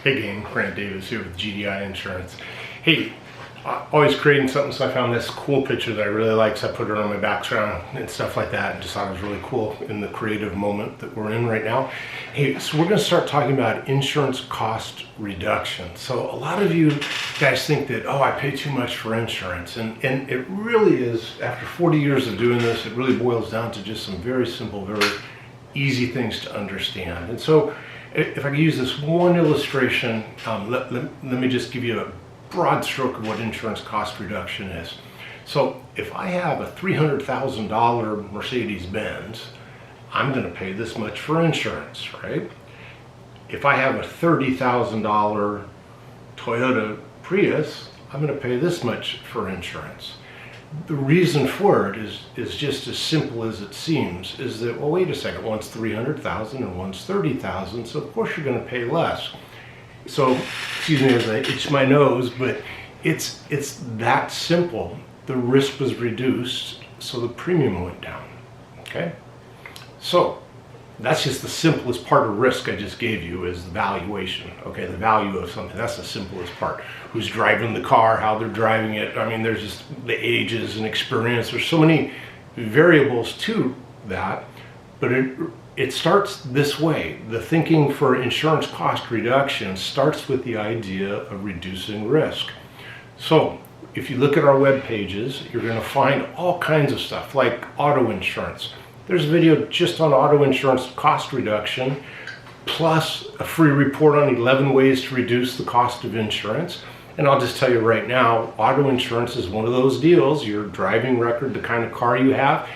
Hey gang, Grant Davis here with GDI Insurance. Hey, always creating something, so I found this cool picture that I really like, so I put it on my background and stuff like that, and just thought it was really cool in the creative moment that we're in right now. Hey, so we're going to start talking about insurance cost reduction. So a lot of you guys think that, oh, I pay too much for insurance, and it really is, after 40 years of doing this, it really boils down to just some very simple, very easy things to understand. And so if I could use this one illustration, let me just give you a broad stroke of what insurance cost reduction is. So if I have a $300,000 Mercedes-Benz, I'm going to pay this much for insurance, right? If I have a $30,000 Toyota Prius, I'm going to pay this much for insurance. The reason for it is just as simple as it seems, is that, well, wait a second, one's $300,000 and one's $30,000, so of course you're going to pay less. So, excuse me as I itch my nose, but it's that simple. The risk was reduced, so the premium went down, okay? So, that's just the simplest part of risk I just gave you, is the valuation, okay? The value of something, that's the simplest part. Who's driving the car, how they're driving it. I mean, there's just the ages and experience. There's so many variables to that, but it starts this way. The thinking for insurance cost reduction starts with the idea of reducing risk. So if you look at our web pages, you're going to find all kinds of stuff like auto insurance. There's a video just on auto insurance cost reduction, plus a free report on 11 ways to reduce the cost of insurance. And I'll just tell you right now, auto insurance is one of those deals, your driving record, the kind of car you have,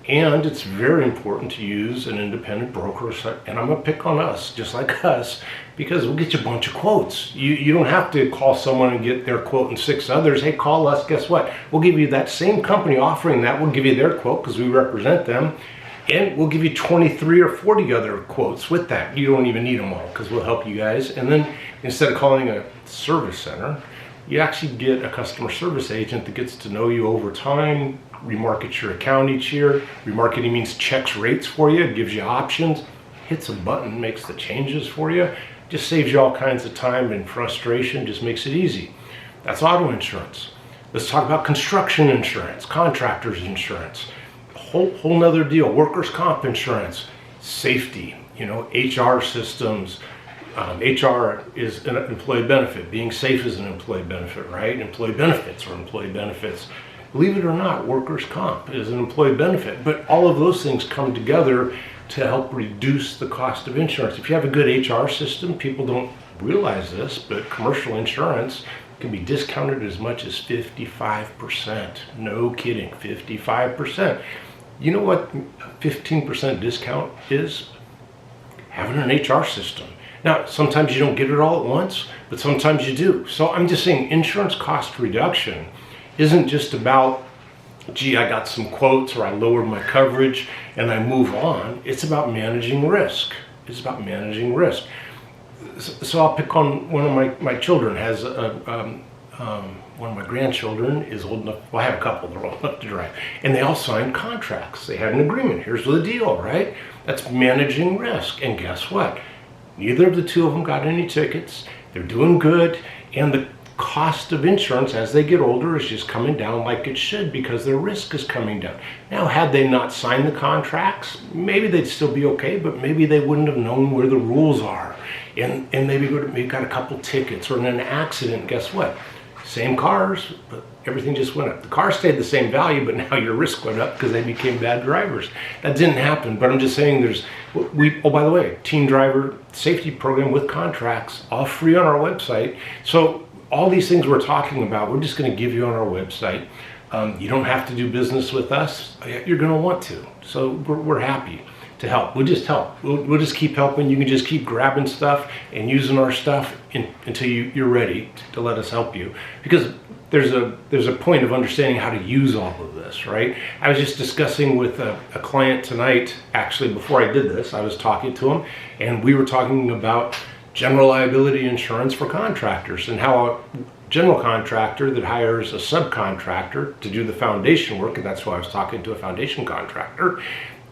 and it's very important to use an independent broker. And I'm gonna pick on us, just like us, because we'll get you a bunch of quotes. You don't have to call someone and get their quote and 6 others. Hey, call us, guess what? We'll give you that same company offering that, we'll give you their quote because we represent them. And we'll give you 23 or 40 other quotes with that. You don't even need them all because we'll help you guys. And then instead of calling a service center, you actually get a customer service agent that gets to know you over time, remarkets your account each year. Remarketing means checks rates for you, gives you options, hits a button, makes the changes for you, just saves you all kinds of time and frustration, just makes it easy. That's auto insurance. Let's talk about construction insurance, contractors insurance. Whole nother deal. Workers' comp insurance, safety, HR systems. HR is an employee benefit. Being safe is an employee benefit, right? Employee benefits are employee benefits. Believe it or not, workers' comp is an employee benefit. But all of those things come together to help reduce the cost of insurance. If you have a good HR system, people don't realize this, but commercial insurance can be discounted as much as 55%. No kidding, 55%. You know what 15% discount is? Having an HR system. Now, sometimes you don't get it all at once, but sometimes you do. So I'm just saying insurance cost reduction isn't just about, gee, I got some quotes or I lowered my coverage and I move on. It's about managing risk. It's about managing risk. So I'll pick on one of my children has one of my grandchildren is old enough, well, I have a couple that are old enough to drive, and they all signed contracts. They had an agreement. Here's the deal, right? That's managing risk. And guess what? Neither of the two of them got any tickets. They're doing good, and the cost of insurance as they get older is just coming down like it should because their risk is coming down. Now, had they not signed the contracts, maybe they'd still be okay, but maybe they wouldn't have known where the rules are, and maybe got a couple tickets or in an accident. Guess what? Same cars, but everything just went up. The car stayed the same value, but now your risk went up because they became bad drivers. That didn't happen, but I'm just saying oh, by the way, teen driver safety program with contracts, all free on our website. So all these things we're talking about, we're just gonna give you on our website. You don't have to do business with us. You're gonna want to. So we're happy to help. We'll just help. We'll just keep helping. You can just keep grabbing stuff and using our stuff until you're ready to let us help you. Because there's a point of understanding how to use all of this, right? I was just discussing with a client tonight, actually before I did this, I was talking to him, and we were talking about general liability insurance for contractors and how a general contractor that hires a subcontractor to do the foundation work, and that's why I was talking to a foundation contractor,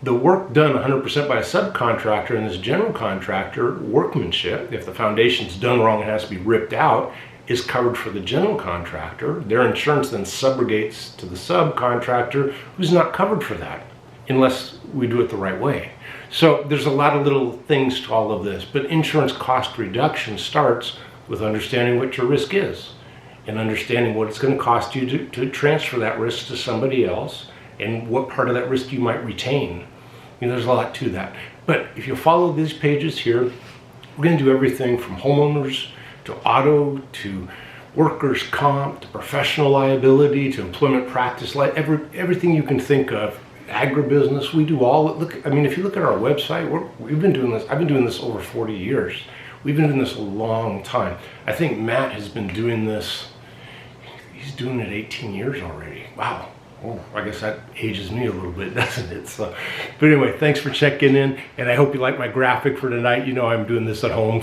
the work done 100% by a subcontractor and this general contractor workmanship, if the foundation's done wrong and has to be ripped out, is covered for the general contractor. Their insurance then subrogates to the subcontractor, who's not covered for that unless we do it the right way. So there's a lot of little things to all of this, but insurance cost reduction starts with understanding what your risk is and understanding what it's going to cost you to transfer that risk to somebody else and what part of that risk you might retain. There's a lot to that. But if you follow these pages here, we're going to do everything from homeowners to auto to workers' comp to professional liability to employment practice, everything you can think of. Agribusiness, we do all. Look, I mean, if you look at our website, we've been doing this. I've been doing this over 40 years. We've been doing this a long time. I think Matt has been doing this. He's doing it 18 years already. Wow. Oh, I guess that ages me a little bit, doesn't it? So, but anyway, thanks for checking in, and I hope you like my graphic for tonight. I'm doing this at home.